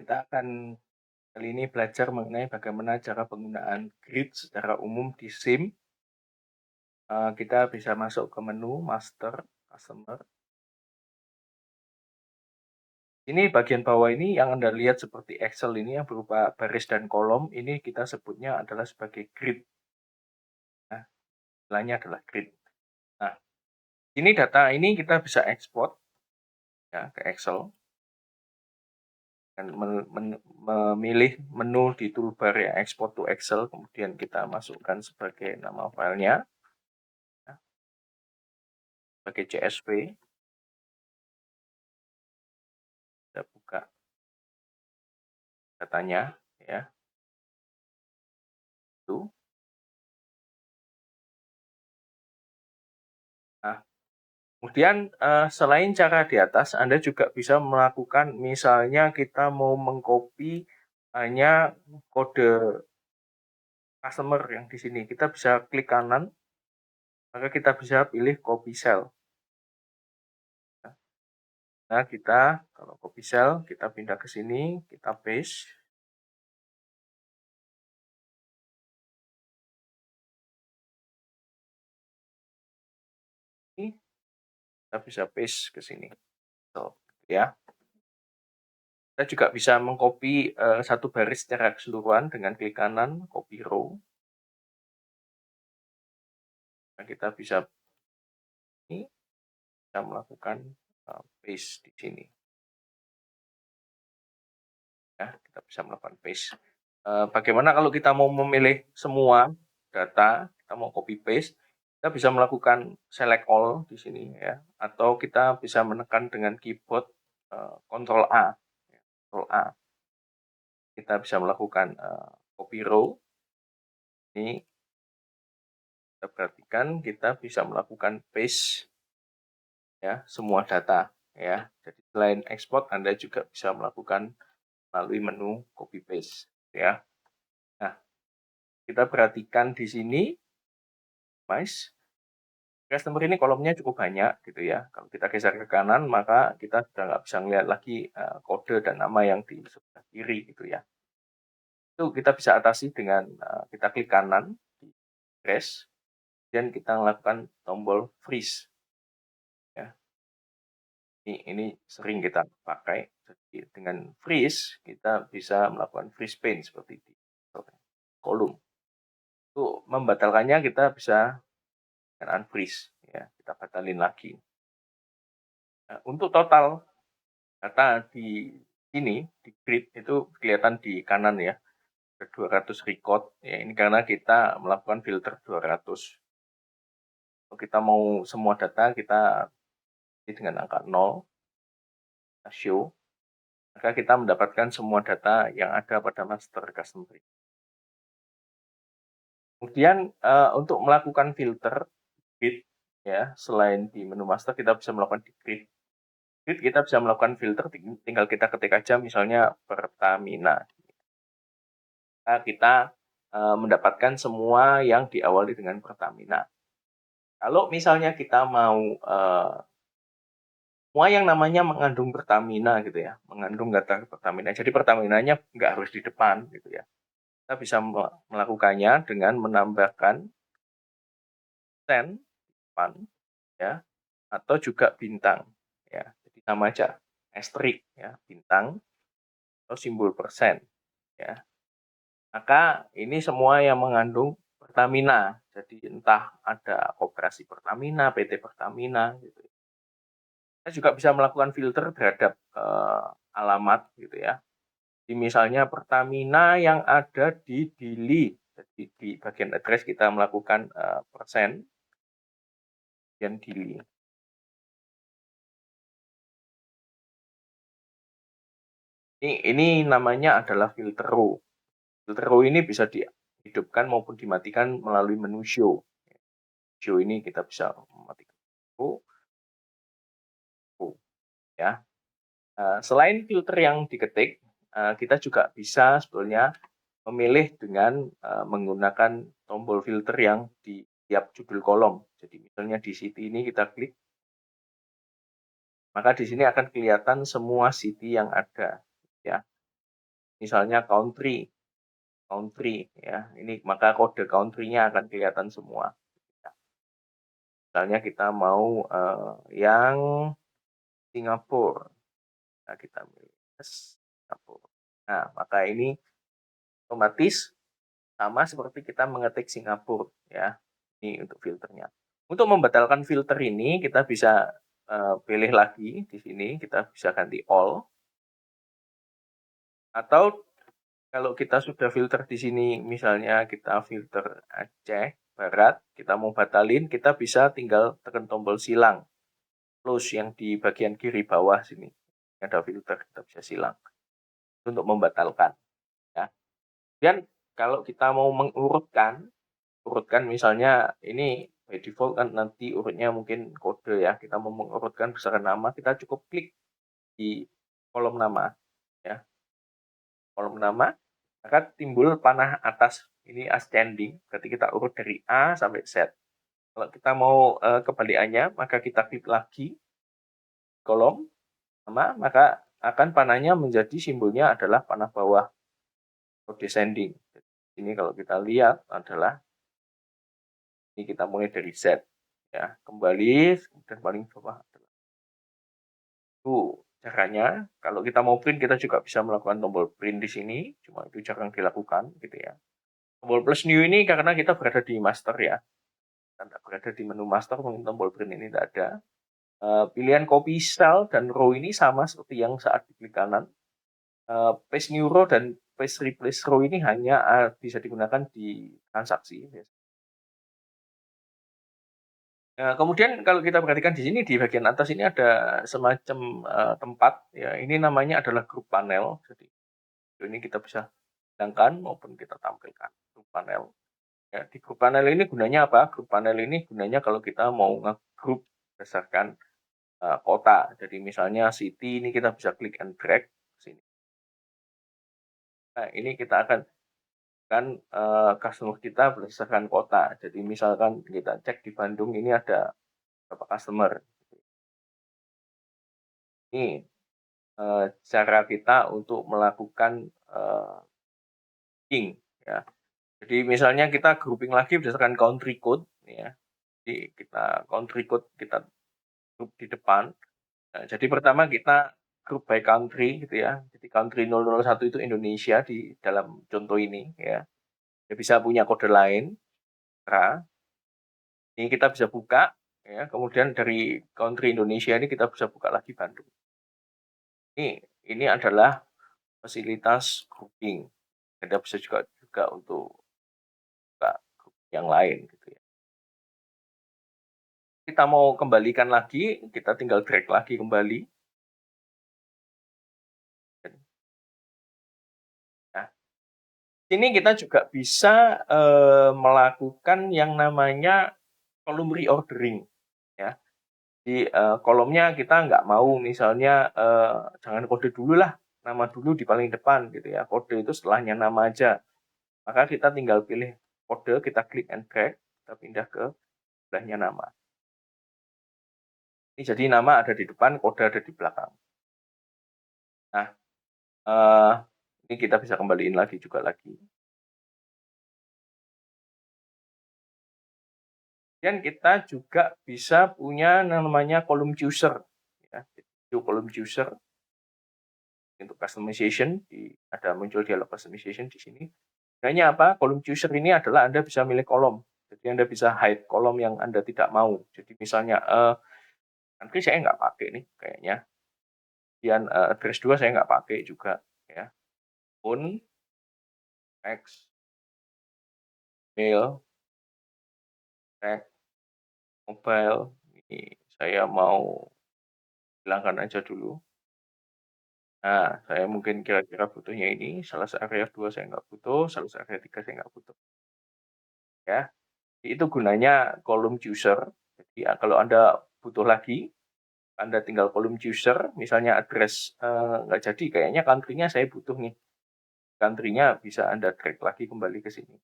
Kita akan kali ini belajar mengenai bagaimana cara penggunaan grid secara umum di SIM. Kita bisa masuk ke menu Master, Customer. Ini bagian bawah ini yang Anda lihat seperti Excel ini yang berupa baris dan kolom, ini kita sebutnya adalah sebagai grid. Nah, istilahnya adalah grid. Nah, ini data ini kita bisa ekspor ya, ke Excel. Dan memilih menu di toolbar ya, Export to Excel, kemudian kita masukkan sebagai nama filenya, ya, sebagai CSV. Kita buka datanya, ya, itu. Nah, kemudian selain cara di atas, Anda juga bisa melakukan, misalnya kita mau mengcopy hanya kode customer yang di sini, kita bisa klik kanan, maka kita bisa pilih copy cell. Nah, kita kalau copy cell, kita pindah ke sini, kita paste. Ini kita bisa paste ke sini. So, ya. Kita juga bisa mengcopy satu baris secara keseluruhan dengan klik kanan, copy row. Nah, kita bisa ini kita melakukan paste di sini. Ya, kita bisa melakukan paste. Bagaimana kalau kita mau memilih semua data, kita mau copy paste, kita bisa melakukan select all di sini ya, atau kita bisa menekan dengan keyboard Ctrl A. Ctrl A. Kita bisa melakukan copy row. Ini kita perhatikan kita bisa melakukan paste ya semua data ya. Jadi selain export Anda juga bisa melakukan melalui menu copy paste ya. Nah, kita perhatikan di sini customer ini kolomnya cukup banyak gitu ya. Kalau kita geser ke kanan maka kita sudah nggak bisa melihat lagi kode dan nama yang di sebelah kiri gitu ya. Itu kita bisa atasi dengan kita klik kanan di trace dan kita melakukan tombol freeze ya. Ini sering kita pakai. Jadi dengan freeze kita bisa melakukan freeze paint seperti di kolom. Itu membatalkannya kita bisa dengan unfreeze ya, kita batalin lagi. Nah, untuk total data di sini di grid itu kelihatan di kanan ya, 200 record ya, ini karena kita melakukan filter 200. Kalau kita mau semua data kita dengan angka 0 show, maka kita mendapatkan semua data yang ada pada master customer. Kemudian untuk melakukan filter grid ya, selain di menu master kita bisa melakukan di grid. Grid kita bisa melakukan filter, tinggal kita ketik aja misalnya Pertamina. Nah, kita mendapatkan semua yang diawali dengan Pertamina. Kalau misalnya kita mau semua yang namanya mengandung Pertamina gitu ya, mengandung data Pertamina. Jadi Pertaminanya nggak harus di depan gitu ya. Kita bisa melakukannya dengan menambahkan sen depan ya, atau juga bintang ya. Jadi sama aja, asterisk ya, bintang atau simbol persen ya. Maka ini semua yang mengandung Pertamina. Jadi entah ada Koperasi Pertamina, PT Pertamina gitu. Kita juga bisa melakukan filter terhadap alamat gitu ya. Jadi misalnya Pertamina yang ada di Dili. Jadi di bagian address kita melakukan persen dan Dili. Ini namanya adalah filter row. Filter row ini bisa dihidupkan maupun dimatikan melalui menu show. Show ini kita bisa mematikan row ya. Selain filter yang diketik, kita juga bisa sebetulnya memilih dengan menggunakan tombol filter yang di tiap judul kolom. Jadi misalnya di city ini kita klik, maka di sini akan kelihatan semua city yang ada ya. misalnya country ya, ini maka kode country-nya akan kelihatan semua. Misalnya kita mau yang Singapura, nah kita pilih Singapura. Nah, maka ini otomatis sama seperti kita mengetik Singapura ya. Ini untuk filternya. Untuk membatalkan filter ini kita bisa pilih lagi di sini, kita bisa ganti all. Atau kalau kita sudah filter di sini, misalnya kita filter Aceh Barat, kita mau batalin, kita bisa tinggal tekan tombol silang. Close yang di bagian kiri bawah sini. Ada filter, kita bisa silang. Untuk membatalkan. Ya. Dan kalau kita mau mengurutkan misalnya ini by default kan nanti urutnya mungkin kode ya. Kita mau mengurutkan berdasarkan nama, kita cukup klik di kolom nama. Ya. Kolom nama, maka timbul panah atas ini ascending. Berarti kita urut dari A sampai Z. Kalau kita mau kebalikannya, maka kita klik lagi kolom nama, maka akan panahnya menjadi simbolnya adalah panah bawah atau descending. Ini kalau kita lihat adalah ini kita mulai dari Z ya, kembali kemudian paling bawah adalah itu caranya. Kalau kita mau print kita juga bisa melakukan tombol print di sini, cuma itu jarang dilakukan gitu ya. Tombol plus new ini karena kita berada di master ya. Kita tidak berada di menu master, mungkin tombol print ini tidak ada. Pilihan copy cell dan row ini sama seperti yang saat di klik kanan. Paste new row dan paste replace row ini hanya bisa digunakan di transaksi. Nah, kemudian kalau kita perhatikan di sini di bagian atas ini ada semacam tempat ya. Ini namanya adalah group panel. Jadi ini kita bisa hilangkan maupun kita tampilkan group panel. Ya, di group panel ini gunanya apa? Group panel ini gunanya kalau kita mau nge-group berdasarkan kota. Jadi misalnya city ini kita bisa klik and drag sini. Nah, ini kita akan kan customer kita berdasarkan kota. Jadi misalkan kita cek di Bandung ini ada berapa customer. Ini cara kita untuk melakukan grouping ya. Jadi misalnya kita grouping lagi berdasarkan country code ya. Jadi kita country code kita group di depan. Nah, jadi pertama kita group by country gitu ya. Jadi country 001 itu Indonesia di dalam contoh ini ya. Dia bisa punya kode lain. Ini kita bisa buka ya. Kemudian dari country Indonesia ini kita bisa buka lagi Bandung. Ini adalah fasilitas grouping. Kita bisa juga untuk buka grup yang lain gitu ya. Kita mau kembalikan lagi, kita tinggal drag lagi kembali. Nah, sini kita juga bisa melakukan yang namanya kolom reordering ya. Di kolomnya kita nggak mau misalnya jangan kode dulu lah, nama dulu di paling depan gitu ya. Kode itu setelahnya nama aja. Maka kita tinggal pilih kode, kita klik and drag, kita pindah ke sebelahnya nama. Ini jadi nama ada di depan, kode ada di belakang. Nah, ini kita bisa kembaliin lagi juga lagi. Dan kita juga bisa punya namanya column chooser. Ya, itu column chooser untuk customization. Ada muncul dialog customization di sini. Gunanya apa? Column chooser ini adalah Anda bisa milih kolom. Jadi Anda bisa hide kolom yang Anda tidak mau. Jadi misalnya, nanti saya nggak pakai nih kayaknya. Kemudian address 2 saya nggak pakai juga. Ya. Phone, text, mail, text, mobile. Ini saya mau hilangkan aja dulu. Nah, saya mungkin kira-kira butuhnya ini, sales area 2 saya nggak butuh, sales area 3 saya nggak butuh. Ya, itu gunanya column chooser. Jadi kalau Anda butuh lagi, Anda tinggal column chooser, misalnya address nggak jadi, kayaknya country-nya saya butuh nih. Country-nya bisa Anda drag lagi kembali ke sini.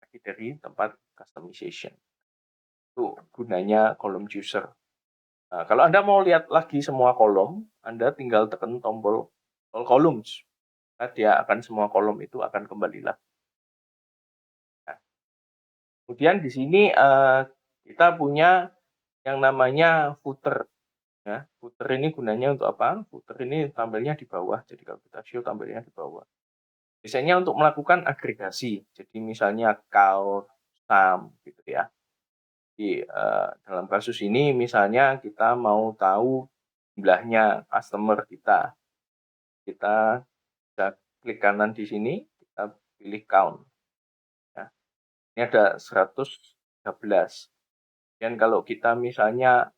Lagi dari tempat customization. Itu gunanya column chooser. Nah, kalau Anda mau lihat lagi semua kolom, Anda tinggal tekan tombol all columns. Dia akan semua kolom itu akan kembali lagi. Nah, kemudian di sini kita punya yang namanya footer. Ya, footer ini gunanya untuk apa? Footer ini tampilnya di bawah. Jadi kalau kita show tampilnya di bawah. Biasanya untuk melakukan agregasi. Jadi misalnya count, sum, gitu ya. Di dalam kasus ini misalnya kita mau tahu jumlahnya customer kita. Kita bisa klik kanan di sini, kita pilih count. Ya. Ini ada 113. Dan kalau kita misalnya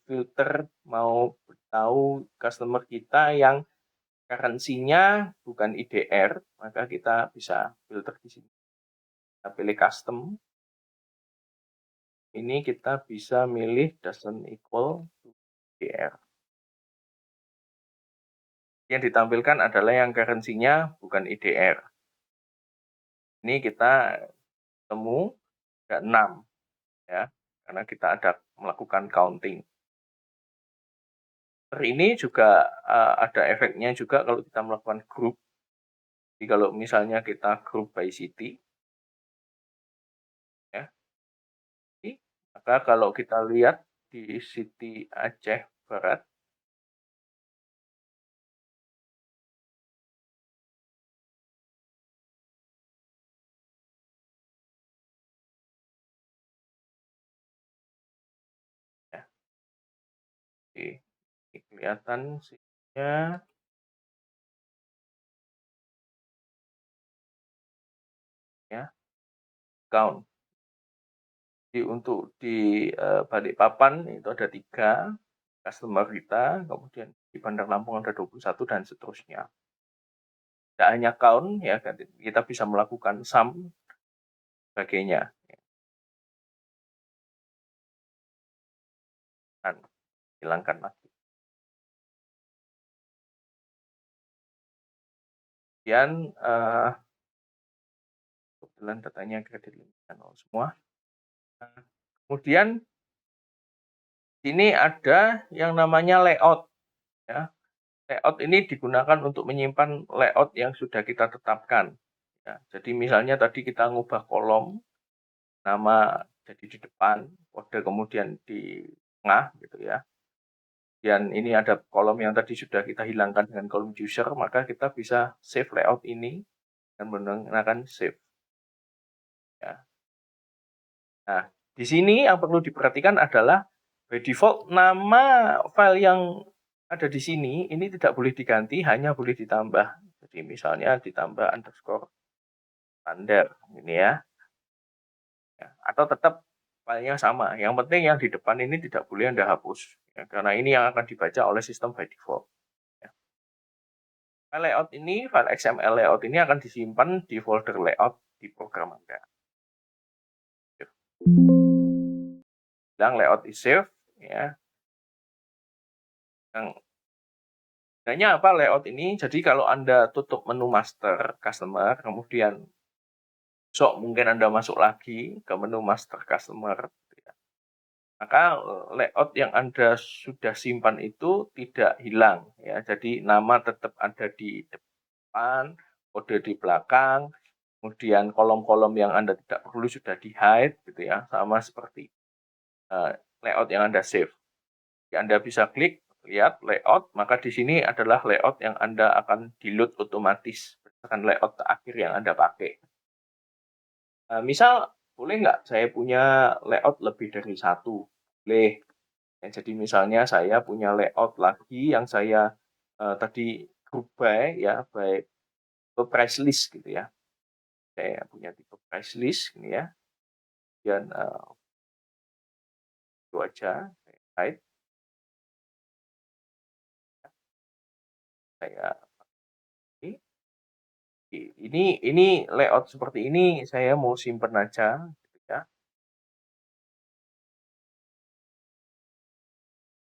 filter mau tahu customer kita yang currency-nya bukan IDR, maka kita bisa filter di sini. Kita pilih custom. Ini kita bisa milih doesn't equal to IDR. Yang ditampilkan adalah yang currency-nya bukan IDR. Ini kita temu ada 6 ya, karena kita ada melakukan counting. Ini juga ada efeknya juga kalau kita melakukan group. Jadi kalau misalnya kita group by city, ya, maka kalau kita lihat di City Aceh Barat, ya, di kelihatan sini-nya, ya, count. Jadi untuk di Balikpapan itu ada 3 customer kita, kemudian di Bandar Lampung ada 21 dan seterusnya. Tidak hanya count ya, kita bisa melakukan sum sebagainya. Dan hilangkan lagi. Kemudian kebetulan datanya kredit limit semua. Kemudian ini ada yang namanya layout. Ya. Layout ini digunakan untuk menyimpan layout yang sudah kita tetapkan. Ya, jadi misalnya tadi kita ngubah kolom, nama jadi di depan, kode kemudian di tengah, gitu ya. Dan ini ada kolom yang tadi sudah kita hilangkan dengan kolom user, maka kita bisa save layout ini dan menggunakan save. Ya. Nah, di sini yang perlu diperhatikan adalah by default nama file yang ada di sini ini tidak boleh diganti, hanya boleh ditambah. Jadi misalnya ditambah underscore standar ini ya. Atau tetap filenya sama. Yang penting yang di depan ini tidak boleh Anda hapus. Ya, karena ini yang akan dibaca oleh sistem by default. Ya. File layout ini, file XML layout ini akan disimpan di folder layout di program Anda. Bilang layout is saved, ya. Yang gunanya apa layout ini? Jadi kalau Anda tutup menu master customer, kemudian besok mungkin Anda masuk lagi ke menu master customer, maka layout yang Anda sudah simpan itu tidak hilang. Ya. Jadi nama tetap ada di depan, kode di belakang, kemudian kolom-kolom yang Anda tidak perlu sudah di-hide, gitu ya, sama seperti layout yang Anda save. Jadi Anda bisa klik, lihat layout, maka di sini adalah layout yang Anda akan di-load otomatis berdasarkan layout terakhir yang Anda pakai. Misal, boleh nggak saya punya layout lebih dari 1? Boleh. Ya, jadi misalnya saya punya layout lagi yang saya tadi group by, ya, by price list gitu ya. Saya punya tipe price list ini ya. Dan itu aja, saya hide. Saya ini layout seperti ini saya mau simpen aja gitu ya.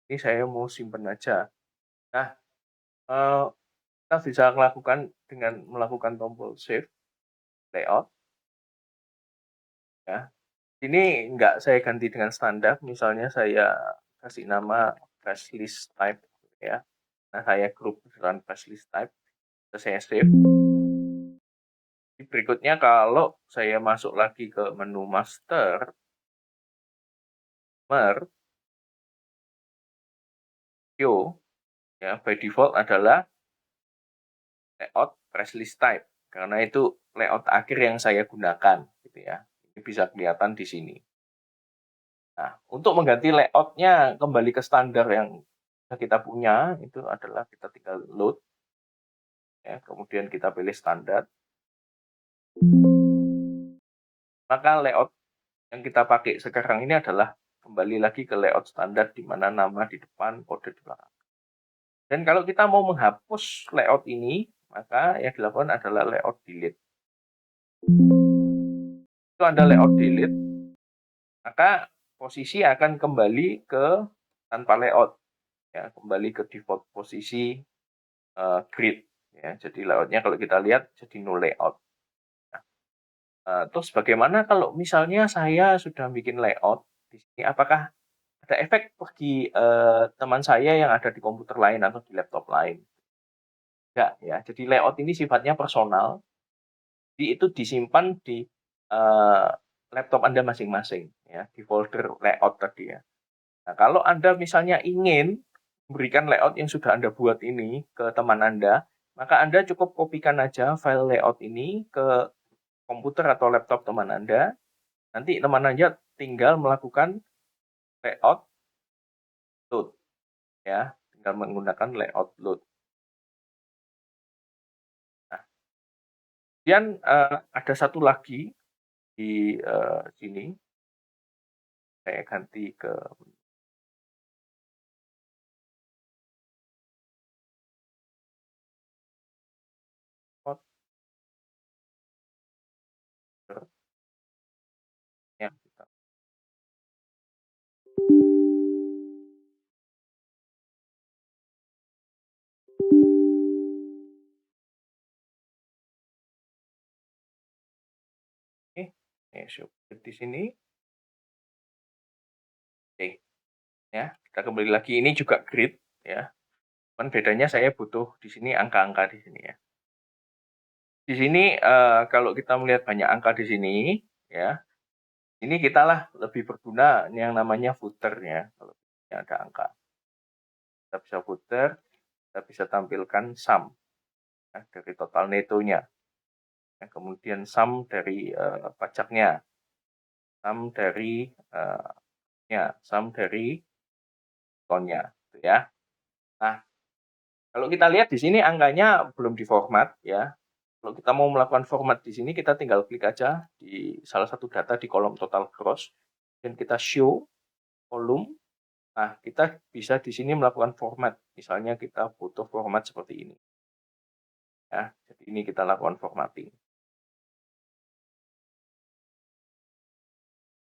Ini saya mau simpen aja. Nah, kita bisa melakukan dengan melakukan tombol save layout ya. Ini enggak saya ganti dengan standar, misalnya saya kasih nama price list type ya. Nah, saya grup berdasarkan list type, saya save. Berikutnya kalau saya masuk lagi ke menu master, show, ya by default adalah layout list type, karena itu layout akhir yang saya gunakan, gitu ya. Ini bisa kelihatan di sini. Nah, untuk mengganti layoutnya kembali ke standar yang kita punya, itu adalah kita tinggal load, ya, kemudian kita pilih standar. Maka layout yang kita pakai sekarang ini adalah kembali lagi ke layout standar, di mana nama di depan, kode di belakang. Dan kalau kita mau menghapus layout ini, maka yang dilakukan adalah layout delete. Itu Anda layout delete, maka posisi akan kembali ke tanpa layout, ya, kembali ke default posisi grid, ya. Jadi layoutnya kalau kita lihat jadi no layout. Terus bagaimana kalau misalnya saya sudah bikin layout di sini, apakah ada efek bagi teman saya yang ada di komputer lain atau di laptop lain? Enggak, ya. Jadi layout ini sifatnya personal, jadi itu disimpan di laptop Anda masing-masing, ya, di folder layout tadi, ya. Nah, kalau Anda misalnya ingin memberikan layout yang sudah Anda buat ini ke teman Anda, maka Anda cukup kopikan aja file layout ini ke komputer atau laptop teman Anda. Nanti teman Anda tinggal melakukan layout load, ya, tinggal menggunakan layout load. Nah, kemudian ada satu lagi di sini, saya ganti ke folder yang kita. Oke, show di sini. Oke, ya, kita kembali lagi, ini juga grid, ya. Cuman bedanya saya butuh di sini angka-angka di sini, ya. Di sini kalau kita melihat banyak angka di sini, ya, ini kita lah lebih berguna yang namanya footer, ya. Kalau ada angka, kita bisa footer, kita bisa tampilkan sum, ya, dari total netonya, ya, kemudian sum dari pajaknya, sum dari sum dari tonnya, gitu ya. Nah, kalau kita lihat di sini angkanya belum diformat, ya. Kalau kita mau melakukan format di sini, kita tinggal klik aja di salah satu data di kolom total gross, dan kita show kolom. Nah, kita bisa di sini melakukan format. Misalnya kita butuh format seperti ini, ya. Jadi ini kita lakukan formatting.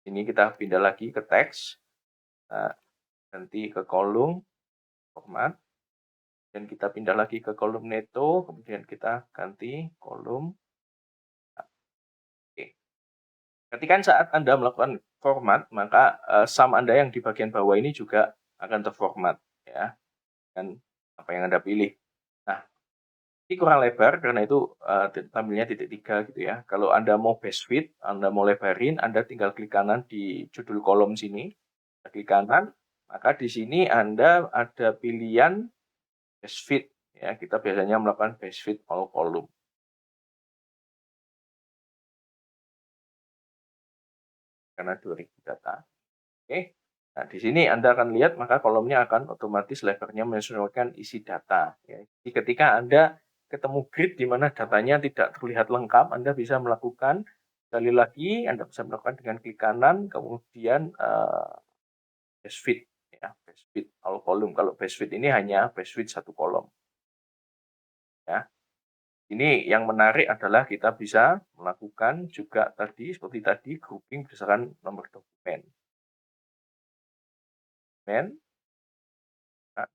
Ini kita pindah lagi ke teks, nah, ganti ke kolom format, dan kita pindah lagi ke kolom neto, kemudian kita ganti kolom. Oke. Ketika saat Anda melakukan format, maka sum Anda yang di bagian bawah ini juga akan terformat, ya, dan apa yang Anda pilih. Nah, ini kurang lebar, karena itu tampilnya titik 3, gitu ya. Kalau Anda mau best fit, Anda mau lebarin, Anda tinggal klik kanan di judul kolom sini, klik kanan, maka di sini Anda ada pilihan best fit, ya. Kita biasanya melakukan best fit all column, karena 2000 data. Oke. Nah, di sini Anda akan lihat, maka kolomnya akan otomatis lebarnya menyesuaikan isi data, ya. Jadi ketika Anda ketemu grid di mana datanya tidak terlihat lengkap, Anda bisa melakukan, sekali lagi, Anda bisa melakukan dengan klik kanan, kemudian best fit, ya, best fit all column. Kalau best fit ini hanya best fit satu kolom, ya. Ini yang menarik adalah kita bisa melakukan juga tadi, seperti tadi, grouping berdasarkan nomor dokumen.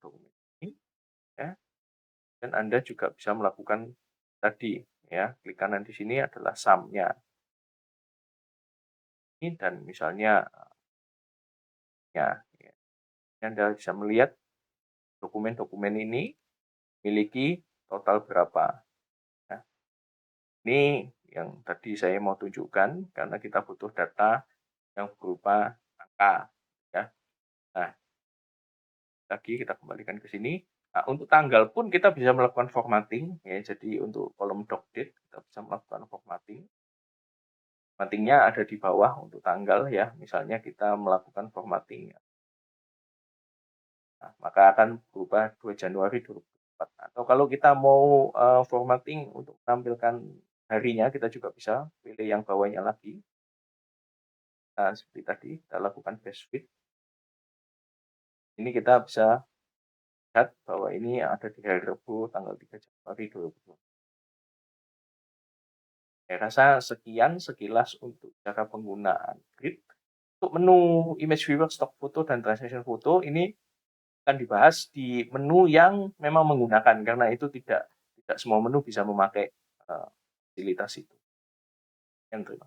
Dokumen ini, ya. Dan Anda juga bisa melakukan tadi, ya, klik kanan di sini adalah sum-nya. Ini dan misalnya ya, Anda bisa melihat dokumen-dokumen ini, miliki total berapa. Nah, ini yang tadi saya mau tunjukkan karena kita butuh data yang berupa angka. Ya. Nah, lagi kita kembalikan ke sini. Nah, untuk tanggal pun kita bisa melakukan formatting. Ya, jadi untuk kolom doc date kita bisa melakukan formatting. Formattingnya ada di bawah untuk tanggal ya. Misalnya kita melakukan formatting. Nah, maka akan berubah 2 Januari 2024. Atau kalau kita mau formatting untuk menampilkan harinya, kita juga bisa pilih yang bawahnya lagi. Nah, seperti tadi, kita lakukan best fit. Ini kita bisa lihat bahwa ini ada di hari Rabu tanggal 3 Januari 2024. Saya rasa sekian sekilas untuk cara penggunaan grid. Untuk menu image viewer, stock foto, dan translation foto ini akan dibahas di menu yang memang menggunakan karena itu tidak semua menu bisa memakai fasilitas itu. Yang terima